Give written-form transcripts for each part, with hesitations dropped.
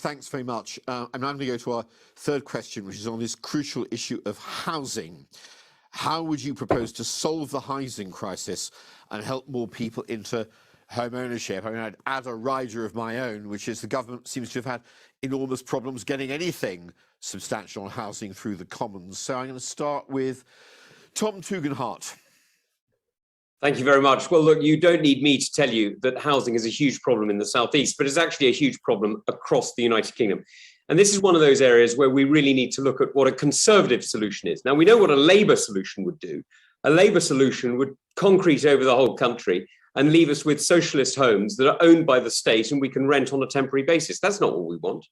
thanks very much. And now I'm going to go to our third question, which is on this crucial issue of housing. How would you propose to solve the housing crisis and help more people into home ownership? I mean, I'd add a rider of my own, which is the government seems to have had enormous problems getting anything substantial on housing through the Commons. So I'm going to start with Tom Tugendhat. Thank you very much. Well, look, you don't need me to tell you that housing is a huge problem in the southeast, but it's actually a huge problem across the United Kingdom. And this is one of those areas where we really need to look at what a Conservative solution is. Now, we know what a Labour solution would do. A Labour solution would concrete over the whole country and leave us with socialist homes that are owned by the state and we can rent on a temporary basis. That's not what we want.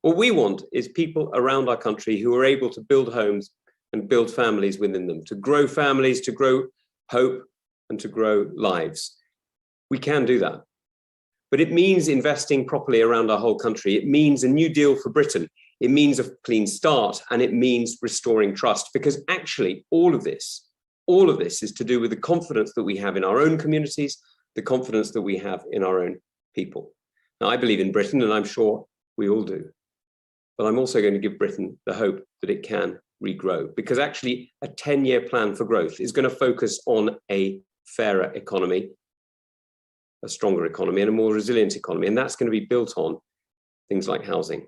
What we want is people around our country who are able to build homes and build families within them, to grow families, to grow hope, and to grow lives. We can do that. But it means investing properly around our whole country. It means a new deal for Britain. It means a clean start, and it means restoring trust, because actually all of this is to do with the confidence that we have in our own communities, the confidence that we have in our own people. Now, I believe in Britain, and I'm sure we all do. But I'm also going to give Britain the hope that it can regrow, because actually a 10-year plan for growth is going to focus on a fairer economy, a stronger economy, and a more resilient economy. And that's going to be built on things like housing.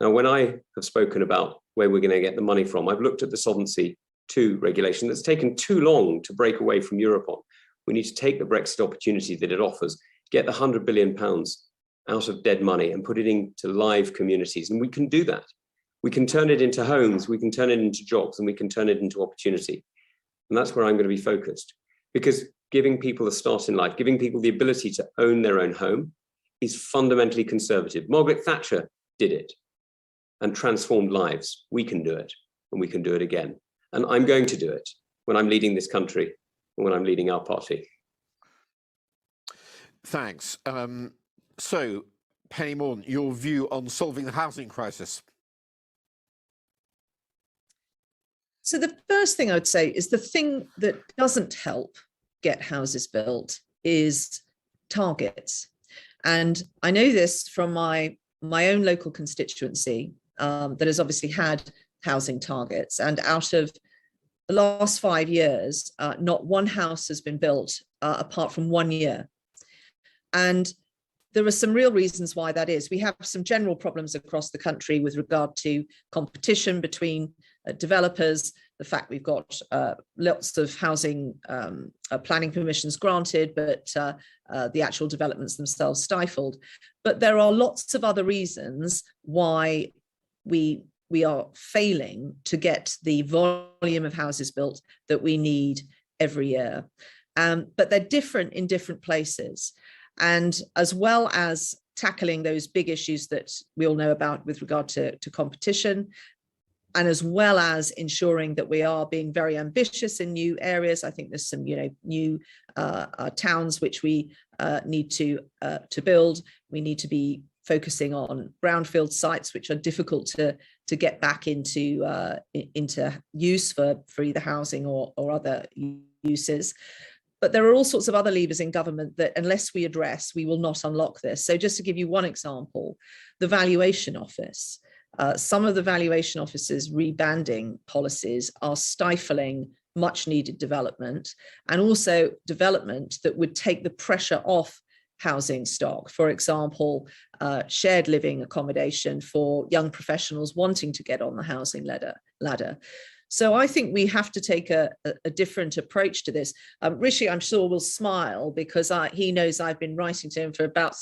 Now, when I have spoken about where we're going to get the money from, I've looked at the Solvency II regulation that's taken too long to break away from Europe on. We need to take the Brexit opportunity that it offers, get the £100 billion out of dead money and put it into live communities. And we can do that. We can turn it into homes, we can turn it into jobs, and we can turn it into opportunity. And that's where I'm going to be focused, because giving people a start in life, giving people the ability to own their own home is fundamentally Conservative. Margaret Thatcher did it and transformed lives. We can do it, and we can do it again. And I'm going to do it when I'm leading this country and when I'm leading our party. Thanks. So, Penny Morton, your view on solving the housing crisis? So the first thing I would say is the thing that doesn't help get houses built is targets. And I know this from my own local constituency that has obviously had housing targets. And out of the last 5 years, not one house has been built apart from 1 year. And there are some real reasons why that is. We have some general problems across the country with regard to competition between developers, the fact we've got lots of housing planning permissions granted, but the actual developments themselves stifled. But there are lots of other reasons why we are failing to get the volume of houses built that we need every year. But they're different in different places. And as well as tackling those big issues that we all know about with regard to competition, and as well as ensuring that we are being very ambitious in new areas. I think there's some, new towns which we need to build. We need to be focusing on brownfield sites which are difficult to get back into use for either housing or other uses. But there are all sorts of other levers in government that, unless we address, we will not unlock this. So just to give you one example, the Valuation Office. Some of the Valuation Office's rebanding policies are stifling much needed development, and also development that would take the pressure off housing stock. For example, shared living accommodation for young professionals wanting to get on the housing ladder. So I think we have to take a different approach to this. Rishi, I'm sure, will smile because he knows I've been writing to him for about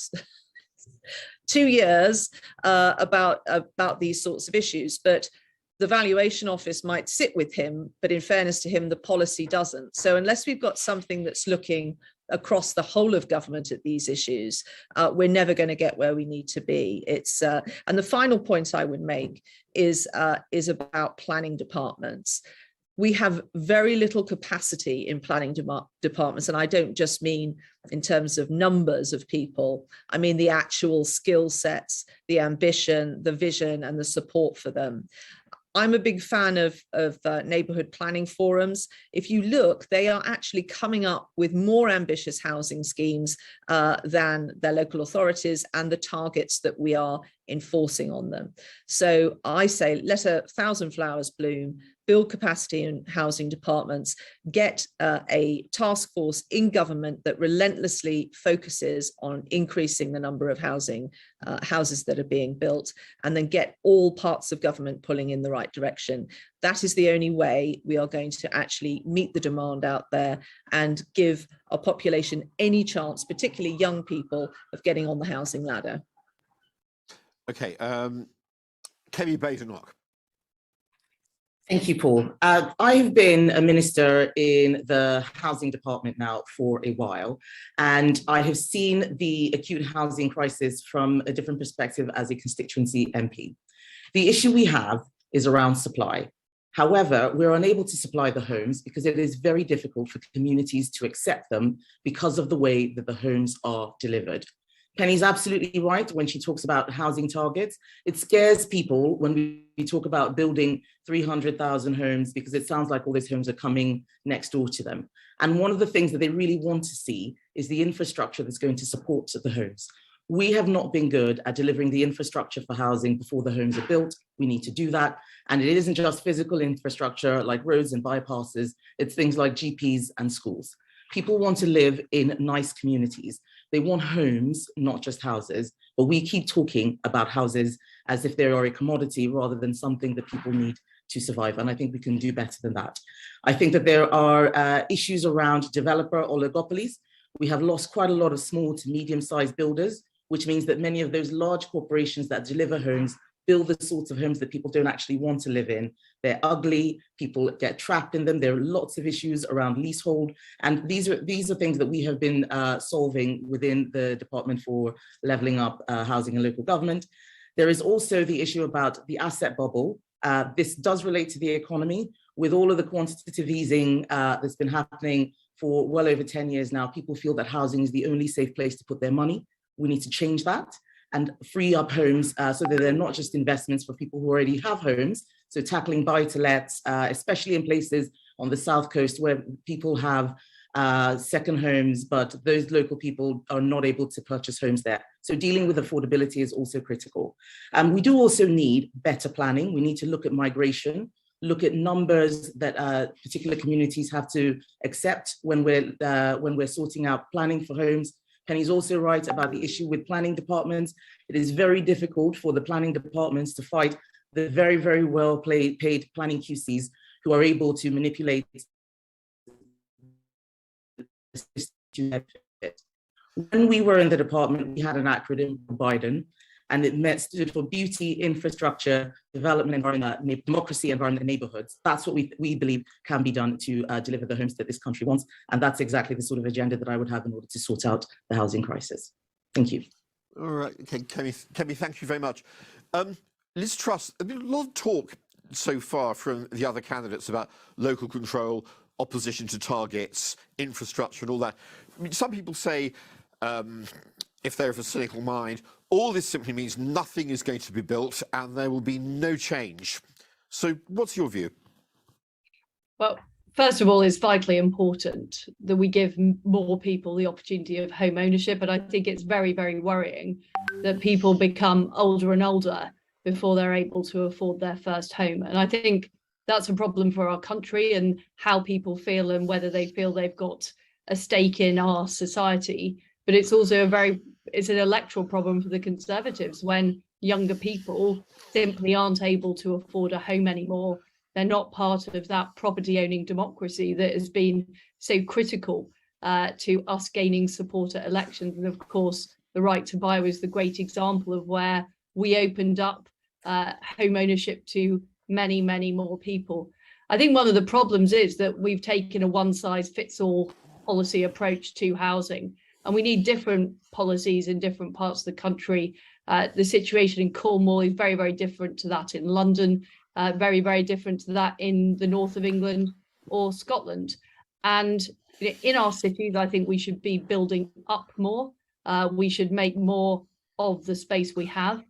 2 years about these sorts of issues. But the Valuation Office might sit with him, but in fairness to him, the policy doesn't. So unless we've got something that's looking across the whole of government at these issues, we're never going to get where we need to be. And the final point I would make is about planning departments. We have very little capacity in planning departments, and I don't just mean in terms of numbers of people. I mean the actual skill sets, the ambition, the vision, and the support for them. I'm a big fan of neighbourhood planning forums. If you look, they are actually coming up with more ambitious housing schemes than their local authorities and the targets that we are enforcing on them. So I say, let 1,000 flowers bloom, build capacity in housing departments, get a task force in government that relentlessly focuses on increasing the number of houses that are being built, and then get all parts of government pulling in the right direction. That is the only way we are going to actually meet the demand out there and give our population any chance, particularly young people, of getting on the housing ladder. Okay, Kemi Badenoch. Thank you, Paul. I've been a minister in the housing department now for a while, and I have seen the acute housing crisis from a different perspective as a constituency MP. The issue we have is around supply. However, we're unable to supply the homes because it is very difficult for communities to accept them because of the way that the homes are delivered. Penny's absolutely right when she talks about housing targets. It scares people when we talk about building 300,000 homes because it sounds like all these homes are coming next door to them. And one of the things that they really want to see is the infrastructure that's going to support the homes. We have not been good at delivering the infrastructure for housing before the homes are built. We need to do that. And it isn't just physical infrastructure like roads and bypasses, it's things like GPs and schools. People want to live in nice communities. They want homes, not just houses, but we keep talking about houses as if they are a commodity rather than something that people need to survive. And I think we can do better than that. I think that there are issues around developer oligopolies. We have lost quite a lot of small to medium-sized builders, which means that many of those large corporations that deliver homes build the sorts of homes that people don't actually want to live in. They're ugly, people get trapped in them. There are lots of issues around leasehold. And these are things that we have been solving within the Department for Levelling Up Housing and Local Government. There is also the issue about the asset bubble. This does relate to the economy. With all of the quantitative easing that's been happening for well over 10 years now, people feel that housing is the only safe place to put their money. We need to change that and free up homes so that they're not just investments for people who already have homes. So tackling buy-to-lets, especially in places on the South Coast where people have second homes, but those local people are not able to purchase homes there. So dealing with affordability is also critical. We do also need better planning. We need to look at migration, look at numbers that particular communities have to accept when we're sorting out planning for homes. Penny's also right about the issue with planning departments. It is very difficult for the planning departments to fight the very, very well paid planning QCs who are able to manipulate the system. When we were in the department, we had an acronym for Biden, and it stood for beauty, infrastructure, development, environment, democracy, environment, and neighborhoods. That's what we believe can be done to deliver the homes that this country wants. And that's exactly the sort of agenda that I would have in order to sort out the housing crisis. Thank you. All right, okay, Kemi, thank you very much. Liz Truss, there's been a lot of talk so far from the other candidates about local control, opposition to targets, infrastructure and all that. I mean, some people say, if they're of a cynical mind, all this simply means nothing is going to be built and there will be no change. So what's your view? Well, first of all, it's vitally important that we give more people the opportunity of home ownership. And I think it's very, very worrying that people become older and older before they're able to afford their first home. And I think that's a problem for our country and how people feel and whether they feel they've got a stake in our society. But it's also it's an electoral problem for the Conservatives when younger people simply aren't able to afford a home anymore. They're not part of that property owning democracy that has been so critical to us gaining support at elections. And of course, the right to buy was the great example of where we opened up home ownership to many, many more people. I think one of the problems is that we've taken a one size fits all policy approach to housing. And we need different policies in different parts of the country. The situation in Cornwall is very, very different to that in London, very, very different to that in the north of England or Scotland. And in our cities, I think we should be building up more. We should make more of the space we have.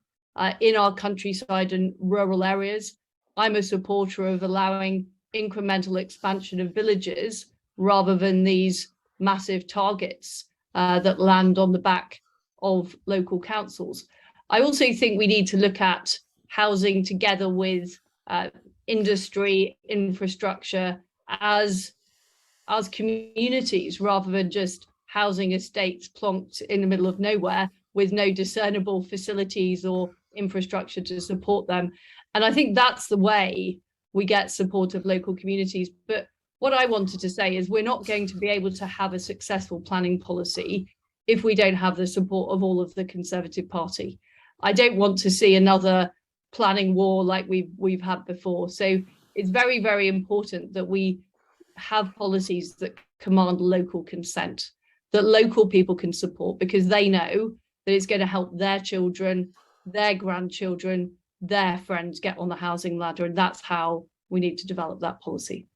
In our countryside and rural areas, I'm a supporter of allowing incremental expansion of villages rather than these massive targets that land on the back of local councils. I also think we need to look at housing together with industry, infrastructure as communities, rather than just housing estates plonked in the middle of nowhere with no discernible facilities or infrastructure to support them. And I think that's the way we get support of local communities. But what I wanted to say is we're not going to be able to have a successful planning policy if we don't have the support of all of the Conservative Party. I don't want to see another planning war like we've had before. So it's very, very important that we have policies that command local consent, that local people can support, because they know that it's going to help their children, their grandchildren, their friends get on the housing ladder. And that's how we need to develop that policy.